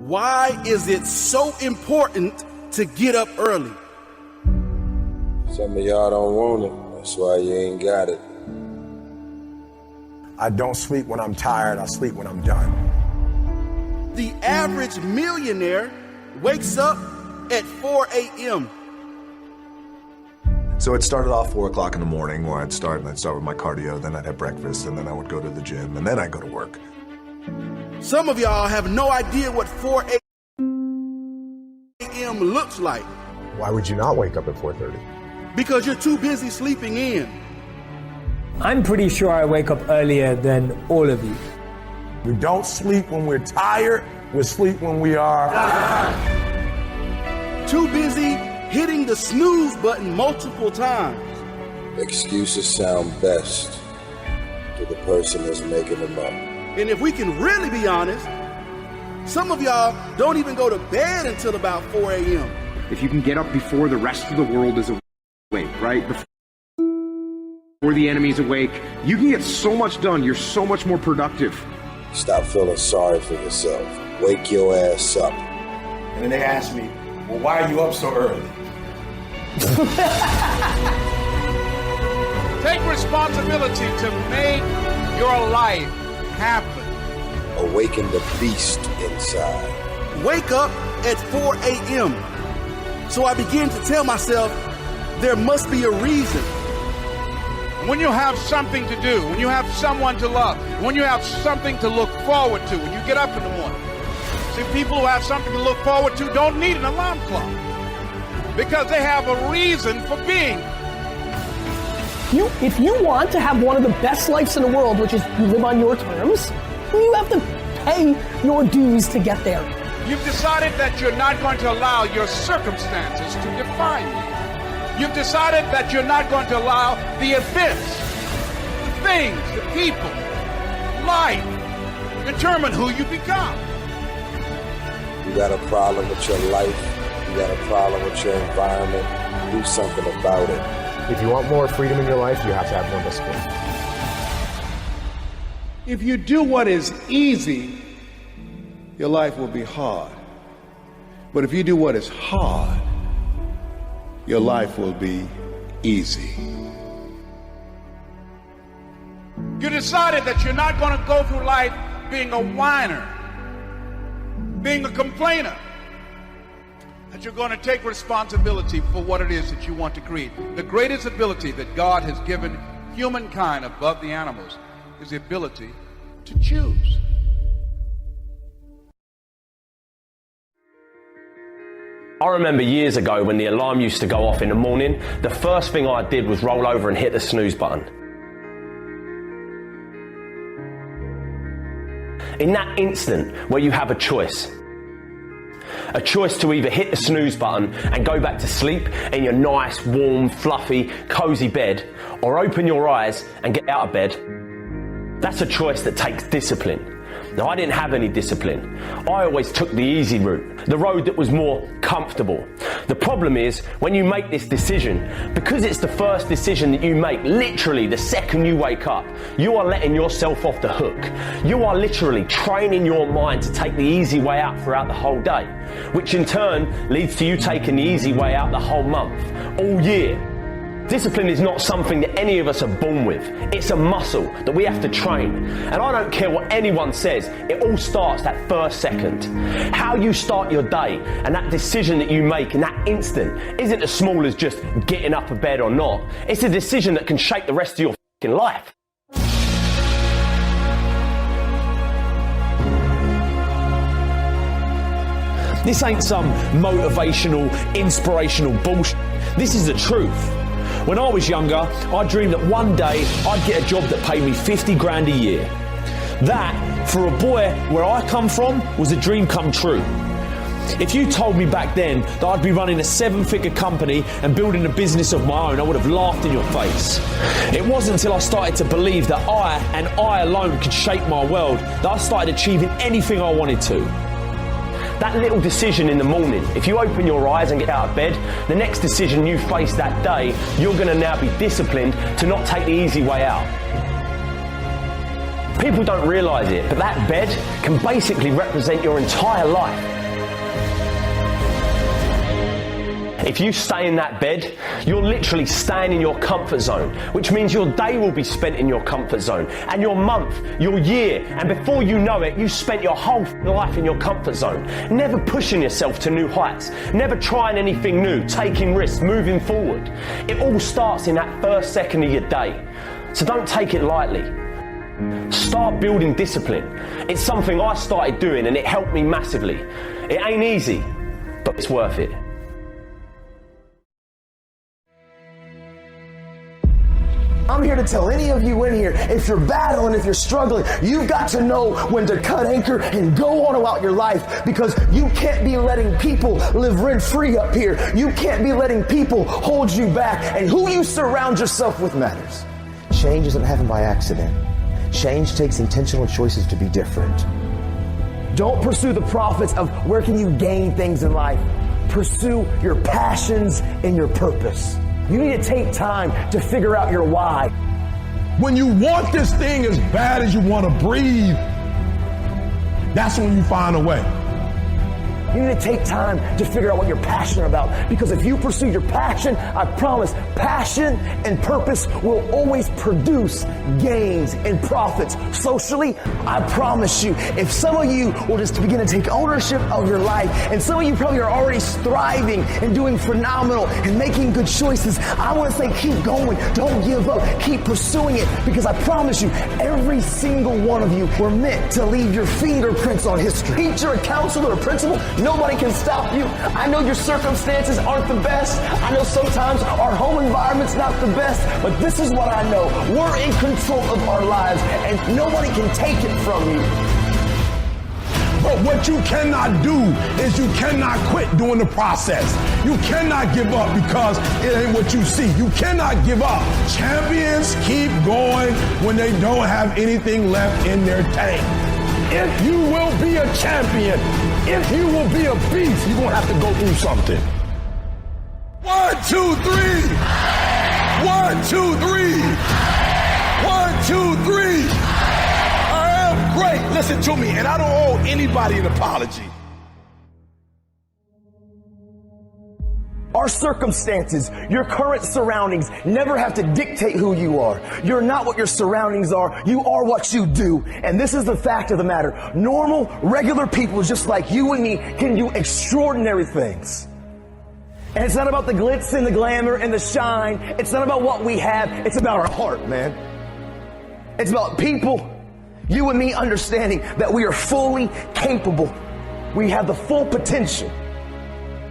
Why is it so important to get up early? Some of y'all don't want it. That's why you ain't got it. I don't sleep when I'm tired. I sleep when I'm done. The average millionaire wakes up at 4 a.m. So it started off 4 o'clock in the morning where I'd start with my cardio, then I'd have breakfast, and then I would go to the gym, and then I'd go to work. Some of y'all have no idea what 4 a.m. looks like. Why would you not wake up at 4:30? Because you're too busy sleeping in. I'm pretty sure I wake up earlier than all of you. We don't sleep when we're tired. We sleep when we are too busy hitting the snooze button multiple times. Excuses sound best to the person that's making them up. And if we can really be honest, some of y'all don't even go to bed until about 4 a.m. If you can get up before the rest of the world is awake, right? Before the enemy's awake, you can get so much done. You're so much more productive. Stop feeling sorry for yourself. Wake your ass up. And then they ask me, well, why are you up so early? Take responsibility to make your life happen. Awaken the beast inside. Wake up at 4 a.m. So I begin to tell myself there must be a reason. When you have something to do, when you have someone to love, when you have something to look forward to, when you get up in the morning. See, people who have something to look forward to don't need an alarm clock because they have a reason for being. If you want to have one of the best lives in the world, which is you live on your terms, you have to pay your dues to get there. You've decided that you're not going to allow your circumstances to define you. You've decided that you're not going to allow the events, the things, the people, life, determine who you become. You got a problem with your life. You got a problem with your environment. Do something about it. If you want more freedom in your life, you have to have more discipline. If you do what is easy, your life will be hard. But if you do what is hard, your life will be easy. You decided that you're not going to go through life being a whiner, being a complainer, that you're going to take responsibility for what it is that you want to create. The greatest ability that God has given humankind above the animals is the ability to choose. I remember years ago when the alarm used to go off in the morning, the first thing I did was roll over and hit the snooze button. In that instant where you have a choice to either hit the snooze button and go back to sleep in your nice, warm, fluffy, cozy bed, or open your eyes and get out of bed, that's a choice that takes discipline. Now, I didn't have any discipline. I always took the easy route, the road that was more comfortable. The problem is, when you make this decision, because it's the first decision that you make, literally the second you wake up, you are letting yourself off the hook. You are literally training your mind to take the easy way out throughout the whole day, which in turn leads to you taking the easy way out the whole month, all year. Discipline is not something that any of us are born with. It's a muscle that we have to train. And I don't care what anyone says, it all starts that first second. How you start your day and that decision that you make in that instant isn't as small as just getting up of bed or not. It's a decision that can shape the rest of your fucking life. This ain't some motivational, inspirational bullshit. This is the truth. When I was younger, I dreamed that one day I'd get a job that paid me 50 grand a year. That, for a boy where I come from, was a dream come true. If you told me back then that I'd be running a 7-figure company and building a business of my own, I would have laughed in your face. It wasn't until I started to believe that I and I alone could shape my world that I started achieving anything I wanted to. That little decision in the morning, if you open your eyes and get out of bed, the next decision you face that day, you're going to now be disciplined to not take the easy way out. People don't realise it, but that bed can basically represent your entire life. If you stay in that bed, you're literally staying in your comfort zone, which means your day will be spent in your comfort zone, and your month, your year, and before you know it, you spent your whole life in your comfort zone, never pushing yourself to new heights, never trying anything new, taking risks, moving forward. It all starts in that first second of your day. So don't take it lightly. Start building discipline. It's something I started doing and it helped me massively. It ain't easy, but it's worth it. I'm here to tell any of you in here, if you're battling, if you're struggling, you've got to know when to cut anchor and go on about your life, because you can't be letting people live rent-free up here. You can't be letting people hold you back, and who you surround yourself with matters. Change doesn't happen by accident. Change takes intentional choices to be different. Don't pursue the profits of where can you gain things in life. Pursue your passions and your purpose. You need to take time to figure out your why. When you want this thing as bad as you want to breathe, that's when you find a way. You need to take time to figure out what you're passionate about, because if you pursue your passion, I promise, passion and purpose will always produce gains and profits. Socially, I promise you, if some of you will just begin to take ownership of your life, and some of you probably are already thriving and doing phenomenal and making good choices, I want to say keep going. Don't give up. Keep pursuing it, because I promise you, every single one of you were meant to leave your fingerprints on history. Teacher, a counselor, a principal, nobody can stop you. I know your circumstances aren't the best. I know sometimes our home environment's not the best, but this is what I know. We're in control of our lives, and nobody can take it from you. But what you cannot do is you cannot quit doing the process. You cannot give up because it ain't what you see. You cannot give up. Champions keep going when they don't have anything left in their tank. If you will be a champion, if you will be a beast, you're going to have to go through something. 1, 2, 3. 1, 2, 3. 1, 2, 3. I am great. Listen to me, and I don't owe anybody an apology. Our circumstances, your current surroundings never have to dictate who you are. You're not what your surroundings are. You are what you do. And this is the fact of the matter. Normal, regular people just like you and me can do extraordinary things. And it's not about the glitz and the glamour and the shine. It's not about what we have. It's about our heart, man. It's about people, you and me, understanding that we are fully capable. We have the full potential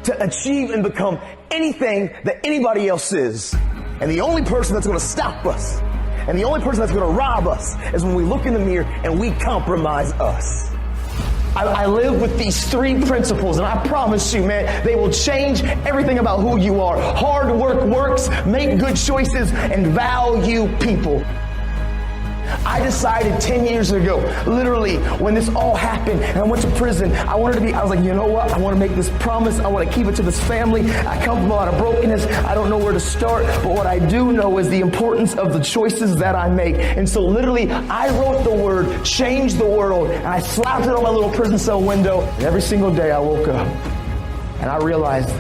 to achieve and become anything that anybody else is. And the only person that's going to stop us, and the only person that's going to rob us, is when we look in the mirror and we compromise us. I live with these 3 principles, and I promise you, man, they will change everything about who you are. Hard work works, make good choices, and value people. I decided 10 years ago, literally, when this all happened and I went to prison, I was like, you know what? I want to make this promise. I want to keep it to this family. I come from a lot of brokenness. I don't know where to start, but what I do know is the importance of the choices that I make. And so literally, I wrote the word, change the world, and I slapped it on my little prison cell window. And every single day I woke up and I realized,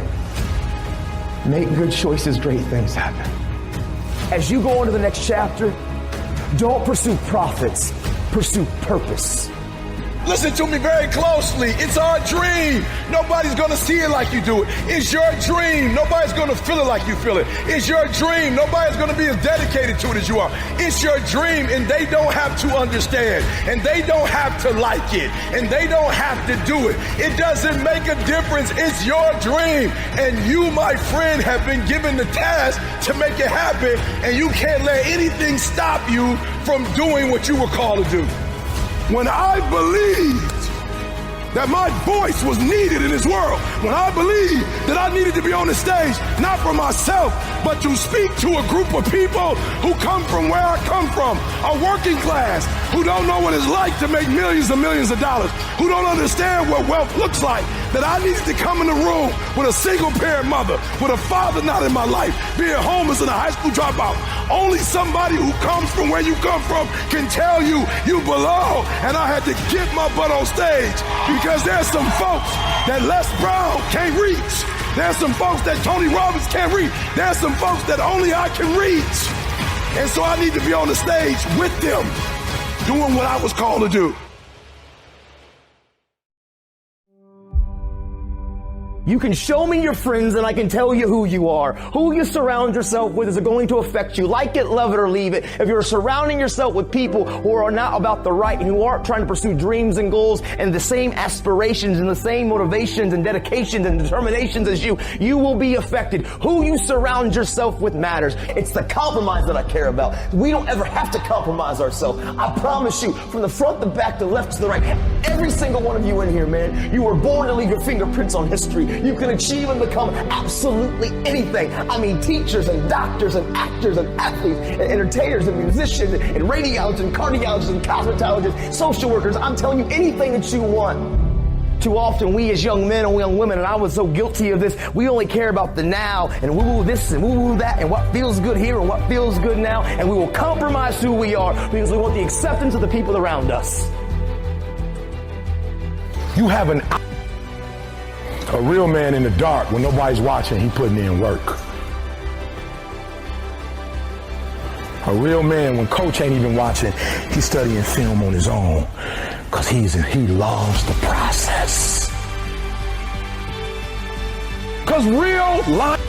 make good choices, great things happen. As you go into the next chapter, don't pursue profits, pursue purpose. Listen to me very closely. It's our dream. Nobody's going to see it like you do it. It's your dream. Nobody's going to feel it like you feel it. It's your dream. Nobody's going to be as dedicated to it as you are. It's your dream, and they don't have to understand, and they don't have to like it, and they don't have to do it. It doesn't make a difference. It's your dream, and you, my friend, have been given the task to make it happen, and you can't let anything stop you from doing what you were called to do. When I believed that my voice was needed in this world, when I believed that I needed to be on the stage, not for myself, but to speak to a group of people who come from where I come from, a working class, who don't know what it's like to make millions and millions of dollars, who don't understand what wealth looks like, that I needed to come in the room with a single parent mother, with a father not in my life, being homeless and a high school dropout. Only somebody who comes from where you come from can tell you you belong. And I had to get my butt on stage because there's some folks that Les Brown can't reach. There's some folks that Tony Robbins can't reach. There's some folks that only I can reach. And so I need to be on the stage with them, doing what I was called to do. You can show me your friends and I can tell you who you are. Who you surround yourself with is going to affect you. Like it, love it, or leave it. If you're surrounding yourself with people who are not about the right and who aren't trying to pursue dreams and goals and the same aspirations and the same motivations and dedications and determinations as you, you will be affected. Who you surround yourself with matters. It's the compromise that I care about. We don't ever have to compromise ourselves. I promise you, from the front, the back, the left to the right, every single one of you in here, man, you were born to leave your fingerprints on history. You can achieve and become absolutely anything. I mean, teachers and doctors and actors and athletes and entertainers and musicians and radiologists and cardiologists and cosmetologists, social workers. I'm telling you, anything that you want. Too often, we as young men and young women, and I was so guilty of this, we only care about the now and woo-woo this and woo-woo that and what feels good here and what feels good now, and we will compromise who we are because we want the acceptance of the people around us. You have a real man in the dark, when nobody's watching, he putting in work. A real man, when coach ain't even watching, he's studying film on his own, because he loves the process. Because real life,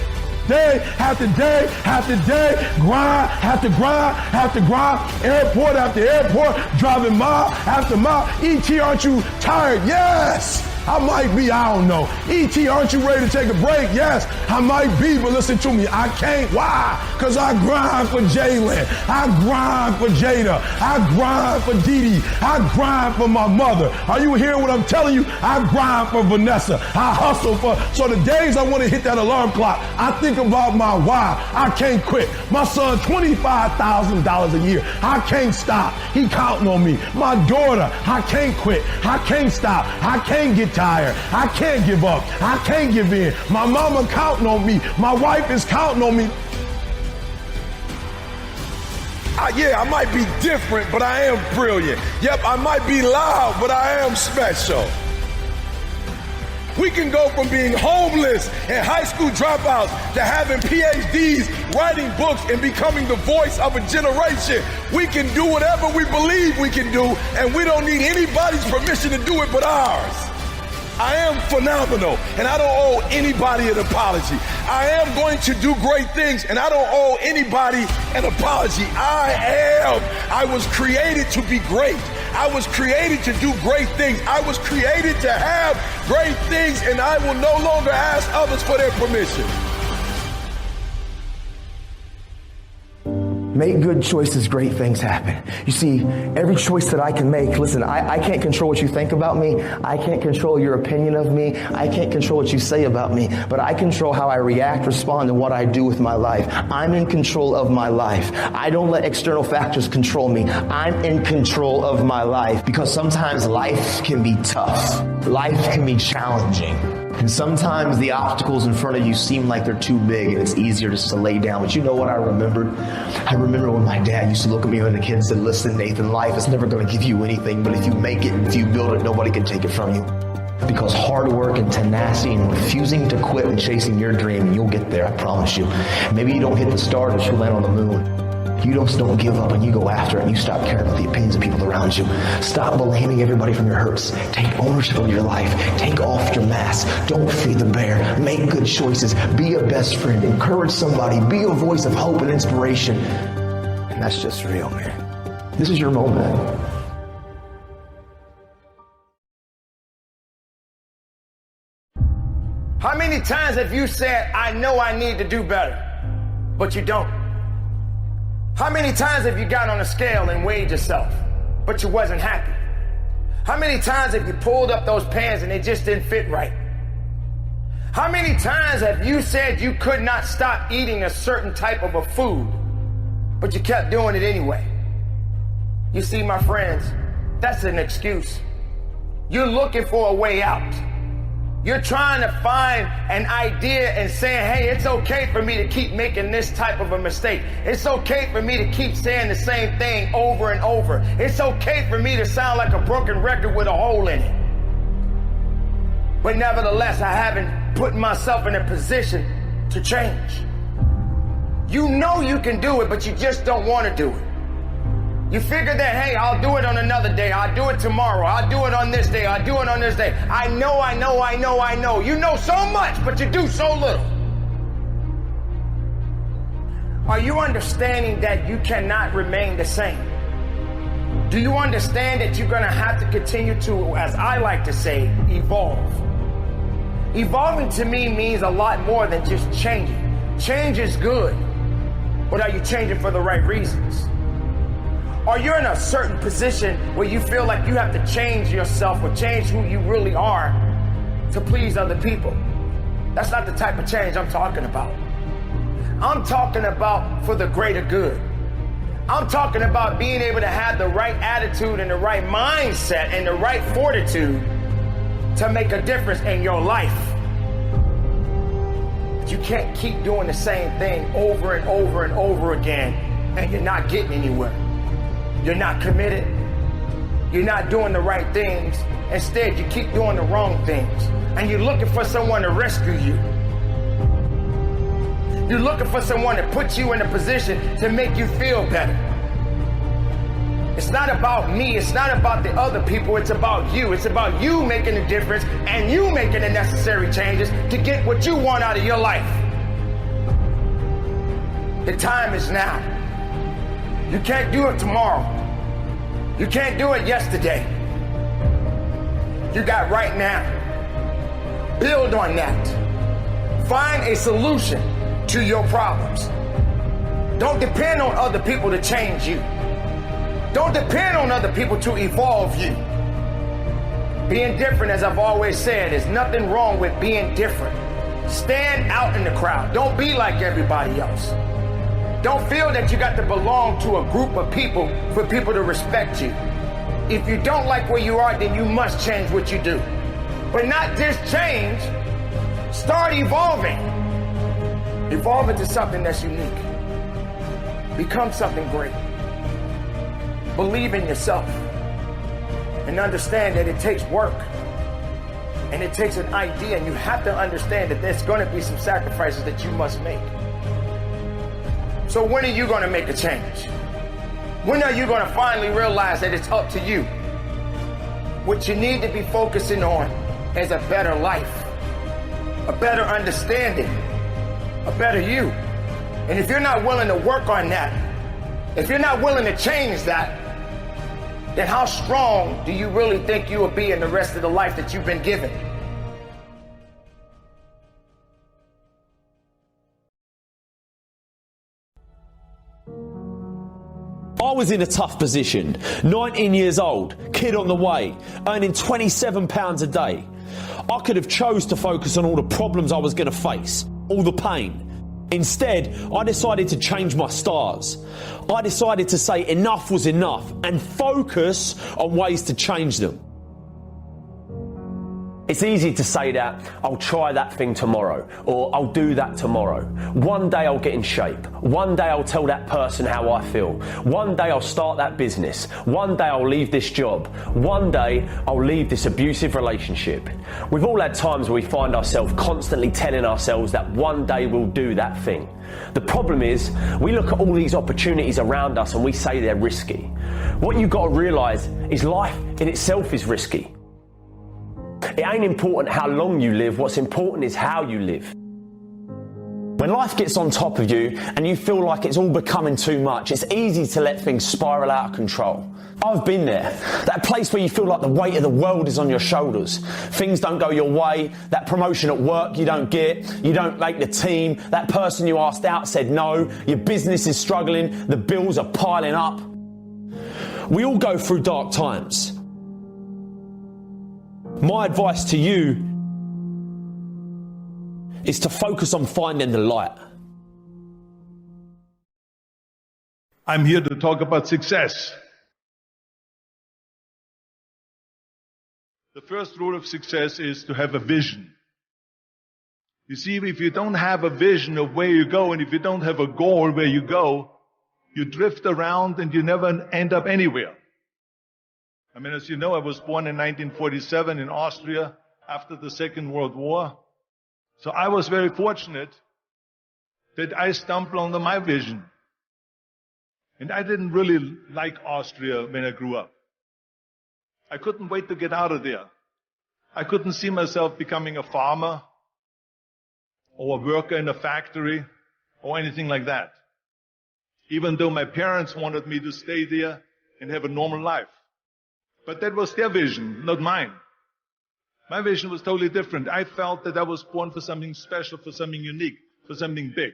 day after day after day, grind after grind after grind, airport after airport, driving mile after mile. E.T., aren't you tired? Yes, I might be, I don't know. E.T., aren't you ready to take a break? Yes, I might be, but listen to me, I can't. Why? Because I grind for Jalen. I grind for Jada. I grind for Dee Dee. I grind for my mother. Are you hearing what I'm telling you? I grind for Vanessa. I hustle for, so the days I want to hit that alarm clock, I think about my why. I can't quit. My son, $25,000 a year. I can't stop. He counting on me. My daughter, I can't quit. I can't stop. I can't get tired. I can't give up. I can't give in. My mama counting on me. My wife is counting on me. Yeah, I might be different, but I am brilliant. Yep, I might be loud, but I am special. We can go from being homeless and high school dropouts to having PhDs, writing books, and becoming the voice of a generation. We can do whatever we believe we can do, and we don't need anybody's permission to do it but ours. I am phenomenal, and I don't owe anybody an apology. I am going to do great things, and I don't owe anybody an apology. I was created to be great. I was created to do great things. I was created to have great things, and I will no longer ask others for their permission. Make good choices, great things happen. You see, every choice that I can make, listen, I can't control what you think about me. I can't control your opinion of me. I can't control what you say about me, but I control how I react, respond, and what I do with my life. I'm in control of my life. I don't let external factors control me. I'm in control of my life, because sometimes life can be tough. Life can be challenging. And sometimes the obstacles in front of you seem like they're too big and it's easier just to lay down. But you know what I remembered? I remember when my dad used to look at me when the kids said, listen, Nathan, life is never going to give you anything, but if you make it, if you build it, nobody can take it from you. Because hard work and tenacity and refusing to quit and chasing your dream, you'll get there, I promise you. Maybe you don't hit the stars, but you'll land on the moon. You just don't give up and you go after it and you stop caring about the opinions of people around you. Stop blaming everybody from your hurts. Take ownership of your life. Take off your mask. Don't feed the bear. Make good choices. Be a best friend. Encourage somebody. Be a voice of hope and inspiration. And that's just real, man. This is your moment. How many times have you said, I know I need to do better, but you don't? How many times have you got on a scale and weighed yourself, but you wasn't happy? How many times have you pulled up those pants and they just didn't fit right? How many times have you said you could not stop eating a certain type of a food, but you kept doing it anyway? You see, my friends, that's an excuse. You're looking for a way out. You're trying to find an idea and saying, hey, it's okay for me to keep making this type of a mistake. It's okay for me to keep saying the same thing over and over. It's okay for me to sound like a broken record with a hole in it. But nevertheless, I haven't put myself in a position to change. You know you can do it, but you just don't want to do it. You figure that, hey, I'll do it on another day. I'll do it tomorrow. I'll do it on this day. I'll do it on this day. I know. You know so much, but you do so little. Are you understanding that you cannot remain the same? Do you understand that you're going to have to continue to, as I like to say, evolve? Evolving to me means a lot more than just changing. Change is good, but are you changing for the right reasons? Are you in a certain position where you feel like you have to change yourself or change who you really are to please other people? That's not the type of change I'm talking about. I'm talking about for the greater good. I'm talking about being able to have the right attitude and the right mindset and the right fortitude to make a difference in your life. But you can't keep doing the same thing over and over and over again and you're not getting anywhere. You're not committed. You're not doing the right things. Instead, you keep doing the wrong things and you're looking for someone to rescue you. You're looking for someone to put you in a position to make you feel better. It's not about me. It's not about the other people. It's about you. It's about you making a difference and you making the necessary changes to get what you want out of your life. The time is now. You can't do it tomorrow. You can't do it yesterday. You got right now. Build on that. Find a solution to your problems. Don't depend on other people to change you. Don't depend on other people to evolve you. Being different, as I've always said, is nothing wrong with being different. Stand out in the crowd. Don't be like everybody else. Don't feel that you got to belong to a group of people for people to respect you. If you don't like where you are, then you must change what you do. But not just change, start evolving. Evolve into something that's unique. Become something great. Believe in yourself. And understand that it takes work. And it takes an idea. And you have to understand that there's going to be some sacrifices that you must make. So when are you going to make a change? When are you going to finally realize that it's up to you? What you need to be focusing on is a better life. A better understanding. A better you. And if you're not willing to work on that, if you're not willing to change that, then how strong do you really think you will be in the rest of the life that you've been given? I was in a tough position. 19 years old, kid on the way, earning £27 a day. I could have chose to focus on all the problems I was going to face, all the pain. Instead, I decided to change my stars. I decided to say enough was enough and focus on ways to change them. It's easy to say that, I'll try that thing tomorrow, or I'll do that tomorrow. One day I'll get in shape. One day I'll tell that person how I feel. One day I'll start that business. One day I'll leave this job. One day I'll leave this abusive relationship. We've all had times where we find ourselves constantly telling ourselves that one day we'll do that thing. The problem is, we look at all these opportunities around us and we say they're risky. What you've got to realise is life in itself is risky. It ain't important how long you live, what's important is how you live. When life gets on top of you and you feel like it's all becoming too much, it's easy to let things spiral out of control. I've been there. That place where you feel like the weight of the world is on your shoulders. Things don't go your way. That promotion at work you don't get. You don't make the team. That person you asked out said no. Your business is struggling. The bills are piling up. We all go through dark times. My advice to you is to focus on finding the light. I'm here to talk about success. The first rule of success is to have a vision. You see, if you don't have a vision of where you go, and if you don't have a goal where you go, you drift around and you never end up anywhere. I mean, as you know, I was born in 1947 in Austria. after the Second World War. So I was very fortunate that I stumbled onto my vision. And I didn't really like Austria when I grew up. I couldn't wait to get out of there. I couldn't see myself becoming a farmer or a worker in a factory or anything like that, even though my parents wanted me to stay there and have a normal life. But that was their vision, not mine. My vision was totally different. I felt that I was born for something special, for something unique, for something big.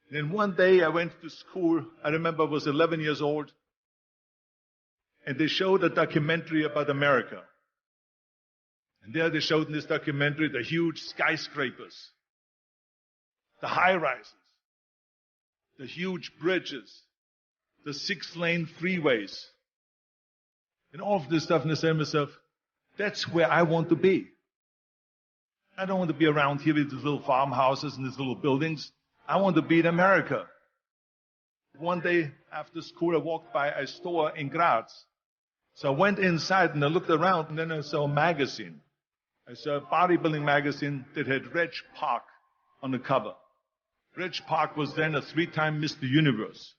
And then one day I went to school. I remember I was 11 years old, and they showed a documentary about America. And there they showed in this documentary the huge skyscrapers, the high-rises, the huge bridges, the 6-lane freeways, and all of this stuff. And I said to myself, that's where I want to be. I don't want to be around here with these little farmhouses and these little buildings. I want to be in America. One day after school, I walked by a store in Graz. So I went inside and I looked around, and then I saw a magazine. I saw a bodybuilding magazine that had Reg Park on the cover. Reg Park was then a 3-time Mr. Universe.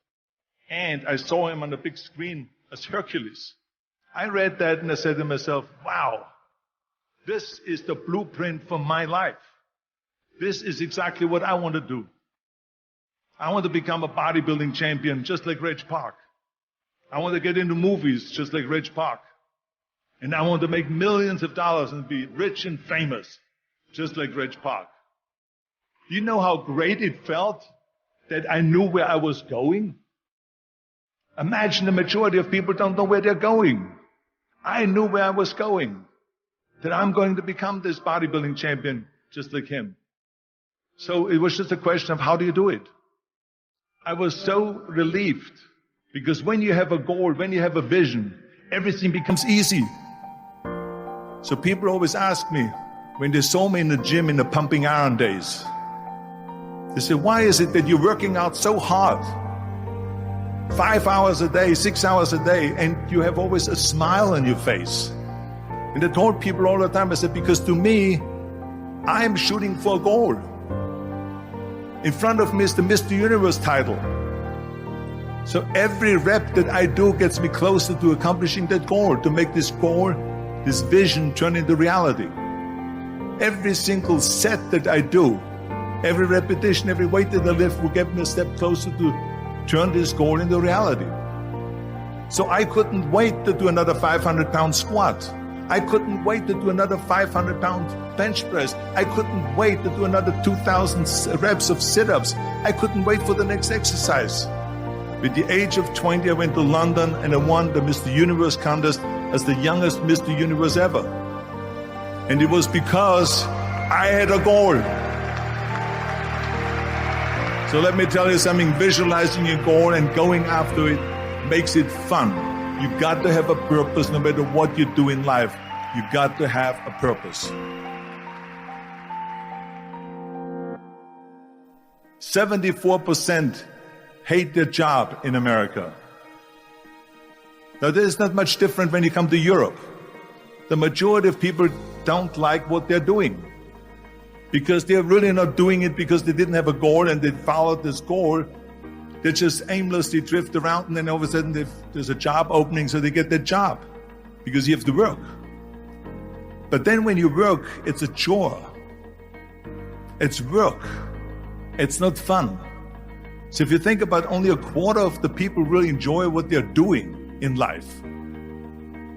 And I saw him on the big screen as Hercules. I read that and I said to myself, wow, this is the blueprint for my life. This is exactly what I want to do. I want to become a bodybuilding champion just like Reg Park. I want to get into movies just like Reg Park. And I want to make millions of dollars and be rich and famous just like Reg Park. Do you know how great it felt that I knew where I was going? Imagine the majority of people don't know where they're going. I knew where I was going. That I'm going to become this bodybuilding champion just like him. So it was just a question of how do you do it? I was so relieved because when you have a goal, when you have a vision, everything becomes easy. So people always ask me, when they saw me in the gym in the pumping iron days, they say, why is it that you're working out so hard? 5 hours a day, 6 hours a day, and you have always a smile on your face. And I told people all the time, I said, because to me, I'm shooting for a goal. In front of me is the Mr. Universe title. So every rep that I do gets me closer to accomplishing that goal, to make this goal, this vision turn into reality. Every single set that I do, every repetition, every weight that I lift will get me a step closer to turn this goal into reality. So I couldn't wait to do another 500-pound squat. I couldn't wait to do another 500-pound bench press. I couldn't wait to do another 2,000 reps of sit-ups. I couldn't wait for the next exercise. With the age of 20, I went to London and I won the Mr. Universe contest as the youngest Mr. Universe ever. And it was because I had a goal. So let me tell you something, visualizing your goal and going after it makes it fun. You've got to have a purpose no matter what you do in life. You've got to have a purpose. 74% hate their job in America. Now, there's not much different when you come to Europe. The majority of people don't like what they're doing because they're really not doing it because they didn't have a goal and they followed this goal. They just aimlessly drift around and then all of a sudden there's a job opening, so they get that job because you have to work. But then when you work, it's a chore. It's work. It's not fun. So if you think about only a quarter of the people really enjoy what they're doing in life.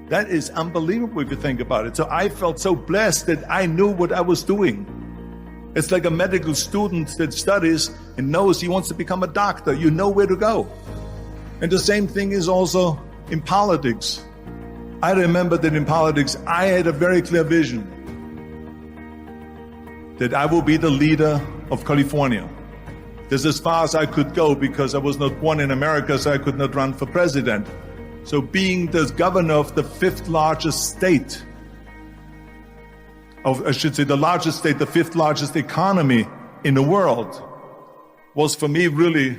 That is unbelievable if you think about it. So I felt so blessed that I knew what I was doing. It's like a medical student that studies and knows he wants to become a doctor. You know where to go. And the same thing is also in politics. I remember that in politics, I had a very clear vision that I will be the leader of California. That's as far as I could go because I was not born in America, so I could not run for president. So being the governor of the 5th largest state, I should say the largest state, the 5th largest economy in the world, was for me really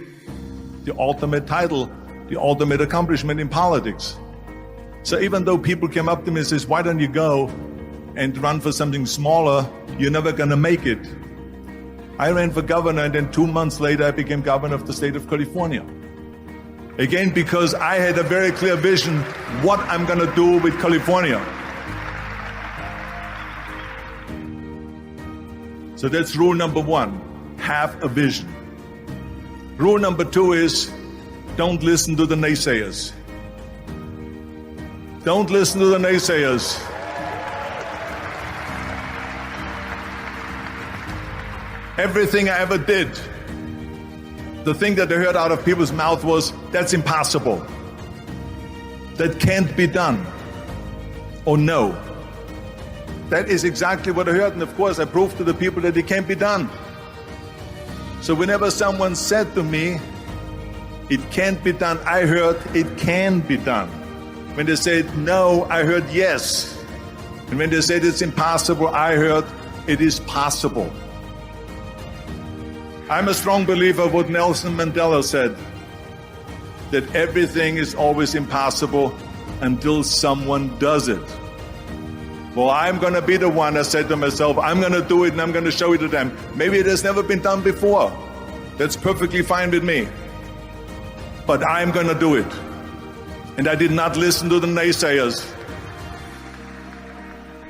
the ultimate title, the ultimate accomplishment in politics. So even though people came up to me and says, why don't you go and run for something smaller, you're never going to make it. I ran for governor, and then 2 months later, I became governor of the state of California. Again, because I had a very clear vision what I'm going to do with California. So that's rule number one, have a vision. Rule number two is don't listen to the naysayers. Don't listen to the naysayers. Everything I ever did, the thing that I heard out of people's mouth was, that's impossible. That can't be done. Or no. That is exactly what I heard, and of course I proved to the people that it can't be done. So whenever someone said to me, it can't be done, I heard it can be done. When they said no, I heard yes. And when they said it's impossible, I heard it is possible. I'm a strong believer of what Nelson Mandela said, that everything is always impossible until someone does it. Well, I'm going to be the one, I said to myself, I'm going to do it and I'm going to show it to them. Maybe it has never been done before. That's perfectly fine with me. But I'm going to do it. And I did not listen to the naysayers.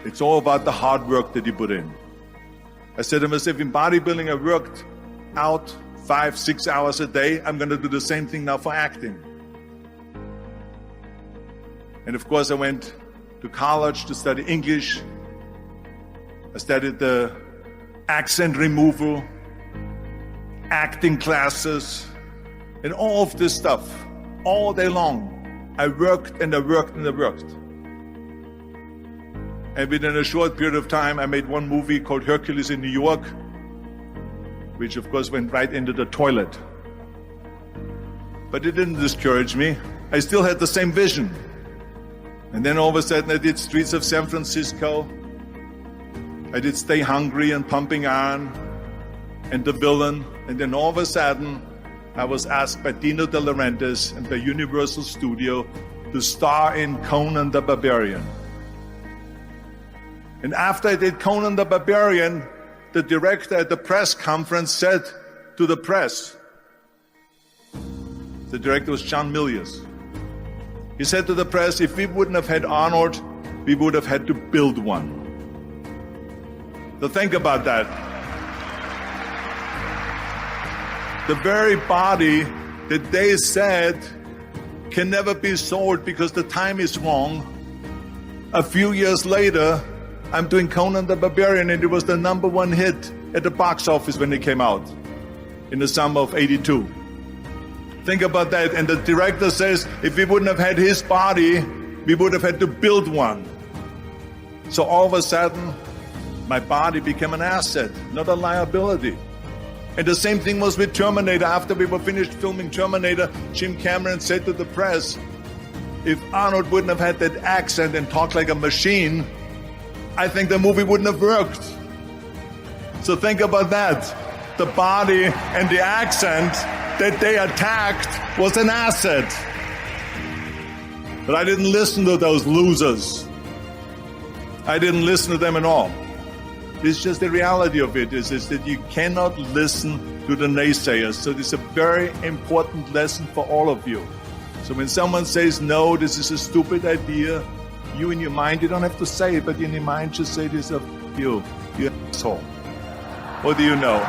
It's all about the hard work that you put in. I said to myself, in bodybuilding, I worked out 5-6 hours a day. I'm going to do the same thing now for acting. And of course, I went to college to study English. I studied the accent removal, acting classes, and all of this stuff all day long. I worked and I worked and I worked. And within a short period of time, I made one movie called Hercules in New York, which of course went right into the toilet. But it didn't discourage me. I still had the same vision. And then all of a sudden I did Streets of San Francisco. I did Stay Hungry and Pumping Iron and The Villain. And then all of a sudden I was asked by Dino De Laurentiis and by Universal Studio to star in Conan the Barbarian. And after I did Conan the Barbarian, the director at the press conference said to the press, the director was John Milius. He said to the press, if we wouldn't have had Arnold, we would have had to build one. So think about that. The very body that they said can never be sold because the time is wrong. A few years later, I'm doing Conan the Barbarian, and it was the #1 hit at the box office when it came out in the summer of '82. Think about that. And the director says, if we wouldn't have had his body, we would have had to build one. So all of a sudden, my body became an asset, not a liability. And the same thing was with Terminator. After we were finished filming Terminator, Jim Cameron said to the press, if Arnold wouldn't have had that accent and talked like a machine, I think the movie wouldn't have worked. So think about that. The body and the accent that they attacked was an asset. But I didn't listen to those losers. I didn't listen to them at all. It's just the reality of it is that you cannot listen to the naysayers. So this is a very important lesson for all of you. So when someone says, no, this is a stupid idea, you in your mind, you don't have to say it, but in your mind just say to yourself, you asshole. What do you know?